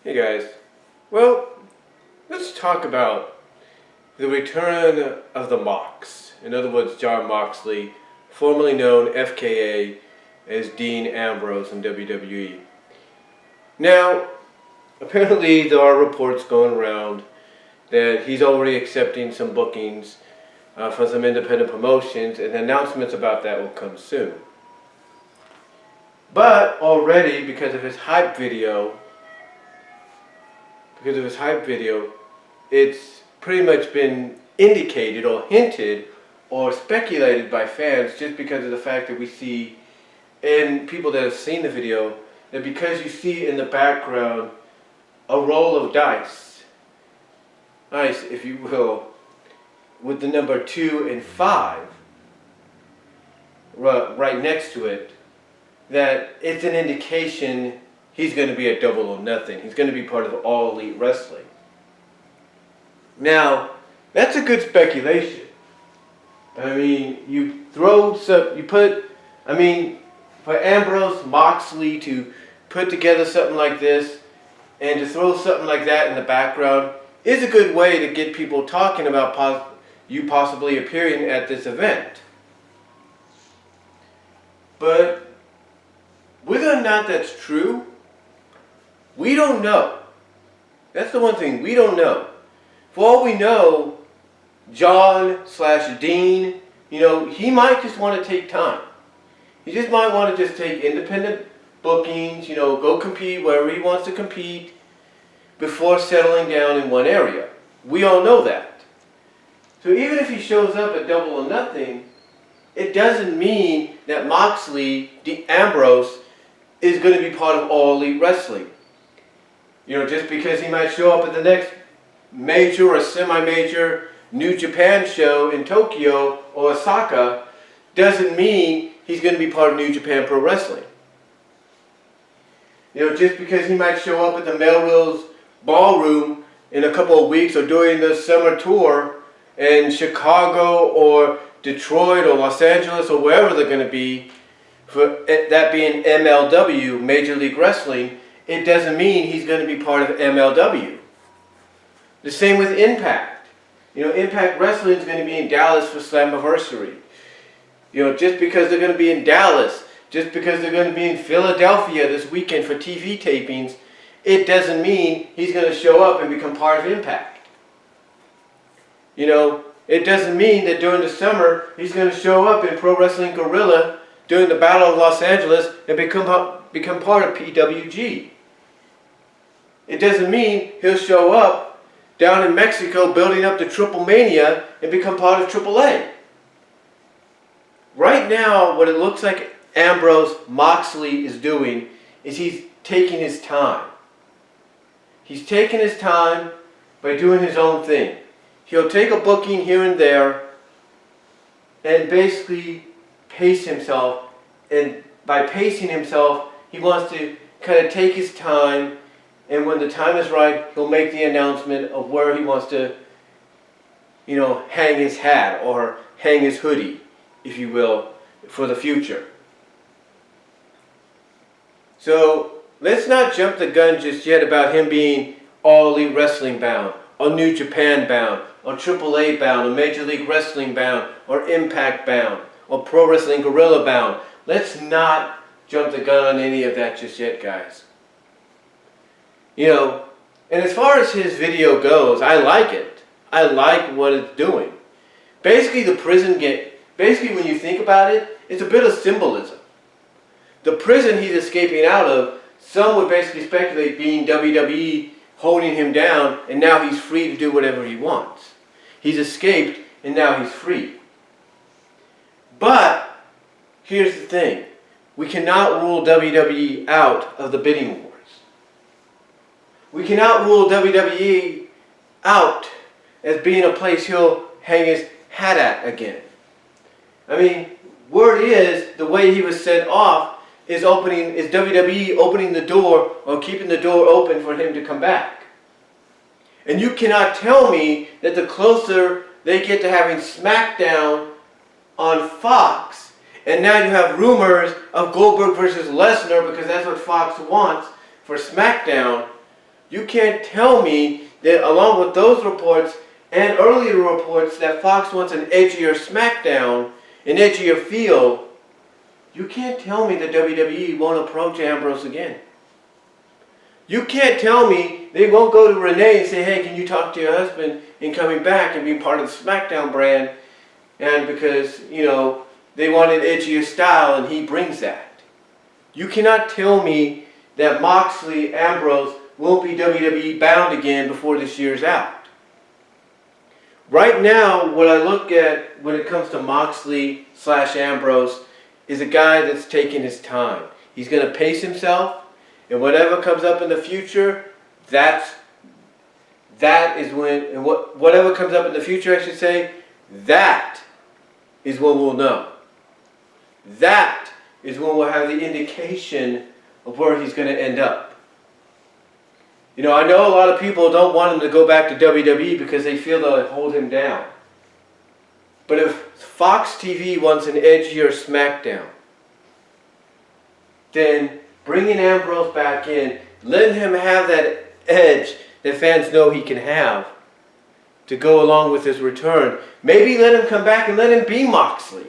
Hey guys, well, let's talk about the return of the Mox. In other words, Jon Moxley, formerly known FKA as Dean Ambrose in WWE. Now, apparently there are reports going around that he's already accepting some bookings from some independent promotions, and announcements about that will come soon. But already, because of his hype video, it's pretty much been indicated or hinted or speculated by fans, just because of the fact that we see, and people that have seen the video, that because you see in the background a roll of dice, if you will, with the number 2 and 5 right next to it, that it's an indication he's going to be a Double or Nothing. He's going to be part of All Elite Wrestling. Now, that's a good speculation. I mean, for Ambrose, Moxley to put together something like this and to throw something like that in the background is a good way to get people talking about you possibly appearing at this event. But whether or not that's true, we don't know. That's the one thing, we don't know. For all we know, John/Dean, he might just want to take time. He just might want to just take independent bookings, go compete wherever he wants to compete before settling down in one area. We all know that. So even if he shows up at Double or Nothing, it doesn't mean that Moxley, Ambrose, is going to be part of All Elite Wrestling. Just because he might show up at the next major or semi-major New Japan show in Tokyo or Osaka doesn't mean he's going to be part of New Japan Pro Wrestling. Just because he might show up at the Melrose Ballroom in a couple of weeks or during the summer tour in Chicago or Detroit or Los Angeles or wherever they're going to be, for that being MLW, Major League Wrestling, it doesn't mean he's going to be part of MLW. The same with Impact. Impact Wrestling is going to be in Dallas for Slammiversary. Just because they're going to be in Dallas, just because they're going to be in Philadelphia this weekend for TV tapings, it doesn't mean he's going to show up and become part of Impact. It doesn't mean that during the summer he's going to show up in Pro Wrestling Guerrilla during the Battle of Los Angeles and become part of PWG. It doesn't mean he'll show up down in Mexico building up to Triple Mania and become part of AAA. Right now, what it looks like Ambrose Moxley is doing is he's taking his time. He's taking his time by doing his own thing. He'll take a booking here and there and basically pace himself, and by pacing himself, he wants to kind of take his time, and when the time is right, he'll make the announcement of where he wants to, hang his hat or hang his hoodie, if you will, for the future. So let's not jump the gun just yet about him being All Elite Wrestling bound, or New Japan bound, or AAA bound, or Major League Wrestling bound, or Impact bound, or Pro Wrestling Guerrilla bound. Let's not jump the gun on any of that just yet, guys. And as far as his video goes, I like it. I like what it's doing. Basically, the prison when you think about it, it's a bit of symbolism. The prison he's escaping out of, some would basically speculate being WWE holding him down, and now he's free to do whatever he wants. He's escaped, and now he's free. But here's the thing. We cannot rule WWE out of the bidding wars. We cannot rule WWE out as being a place he'll hang his hat at again. Word is, the way he was sent off is WWE opening the door or keeping the door open for him to come back. And you cannot tell me that the closer they get to having SmackDown on Fox, and now you have rumors of Goldberg versus Lesnar because that's what Fox wants for SmackDown, You can't tell me that along with those reports and earlier reports that Fox wants an edgier SmackDown, an edgier feel. You can't tell me that WWE won't approach Ambrose again. You can't tell me they won't go to Renee and say, hey, can you talk to your husband in coming back and being part of the SmackDown brand? And because, you know, they want an edgier style and he brings that. You cannot tell me that Moxley, Ambrose won't be WWE bound again before this year's out. Right now, what I look at when it comes to Moxley / Ambrose is a guy that's taking his time. He's going to pace himself. And whatever comes up in the future, that is when, and whatever comes up in the future, I should say, that is when we'll know. That is when we'll have the indication of where he's going to end up. You know, I know a lot of people don't want him to go back to WWE because they feel they'll hold him down. But if Fox TV wants an edgier SmackDown, then bringing Ambrose back in, letting him have that edge that fans know he can have to go along with his return. Maybe let him come back and let him be Moxley.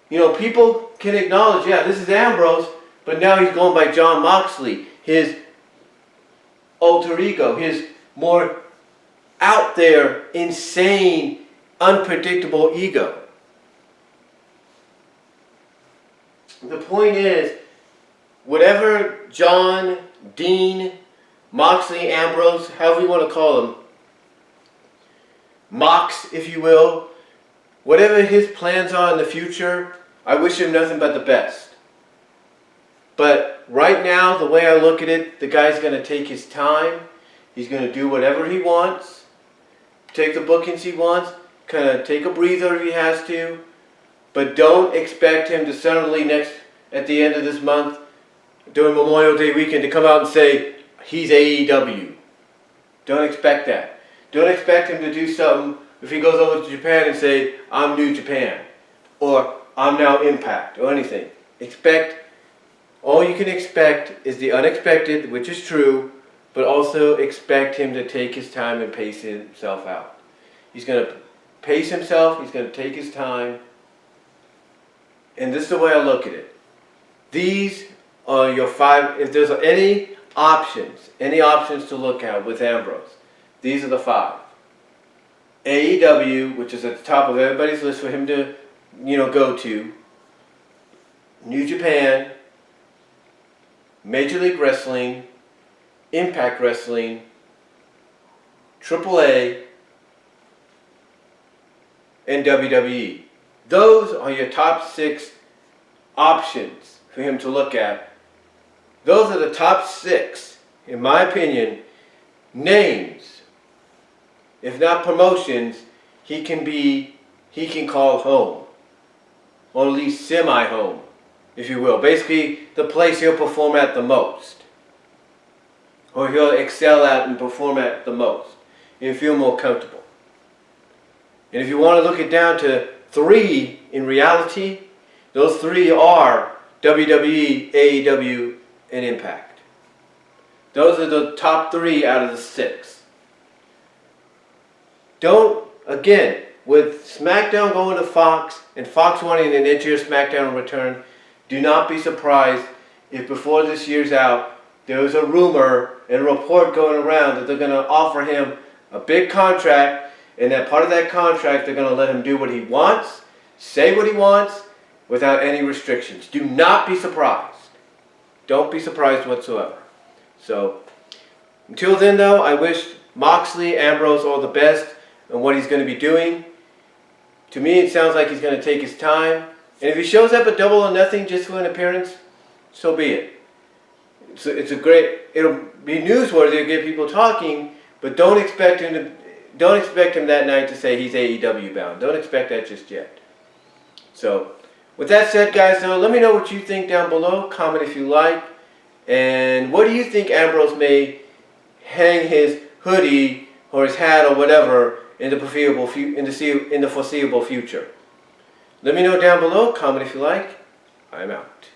You know, people can acknowledge, yeah, this is Ambrose, but now he's going by Jon Moxley, his alter ego, his more out there, insane, unpredictable ego. The point is, whatever John, Dean, Moxley, Ambrose, however you want to call him, Mox, if you will, whatever his plans are in the future, I wish him nothing but the best. But right now, the way I look at it, the guy's going to take his time. He's going to do whatever he wants, take the bookings he wants, kind of take a breather if he has to, but don't expect him to suddenly at the end of this month, during Memorial Day weekend, to come out and say, he's AEW. Don't expect that. Don't expect him to do something if he goes over to Japan and say, I'm New Japan, or I'm now Impact, or anything. All you can expect is the unexpected, which is true, but also expect him to take his time and pace himself out. He's going to pace himself, he's going to take his time, and this is the way I look at it. These are your 5, if there's any options to look at with Ambrose, these are the 5. AEW, which is at the top of everybody's list for him to, go to. New Japan, Major League Wrestling, Impact Wrestling, AAA, and WWE. Those are your top 6 options for him to look at. Those are the top 6, in my opinion, names, if not promotions, he can call home, or at least semi-home, if you will. Basically, the place he'll perform at the most, or he'll excel at and perform at the most, and feel more comfortable. And if you want to look it down to 3 in reality, those 3 are WWE, AEW, and Impact. Those are the top 3 out of the 6. Again, with SmackDown going to Fox, and Fox wanting an edgier SmackDown in return, do not be surprised if before this year's out, there was a rumor and a report going around that they're going to offer him a big contract, and that part of that contract, they're going to let him do what he wants, say what he wants, without any restrictions. Do not be surprised. Don't be surprised whatsoever. So, until then though, I wish Moxley, Ambrose all the best in what he's going to be doing. To me, it sounds like he's going to take his time. And if he shows up at Double or Nothing just for an appearance, so be it. It'll be newsworthy to get people talking, but don't expect him that night to say he's AEW bound. Don't expect that just yet. So, with that said, guys, though, let me know what you think down below. Comment if you like. And what do you think Ambrose may hang his hoodie or his hat or whatever in the foreseeable future? Let me know down below. Comment if you like. I'm out.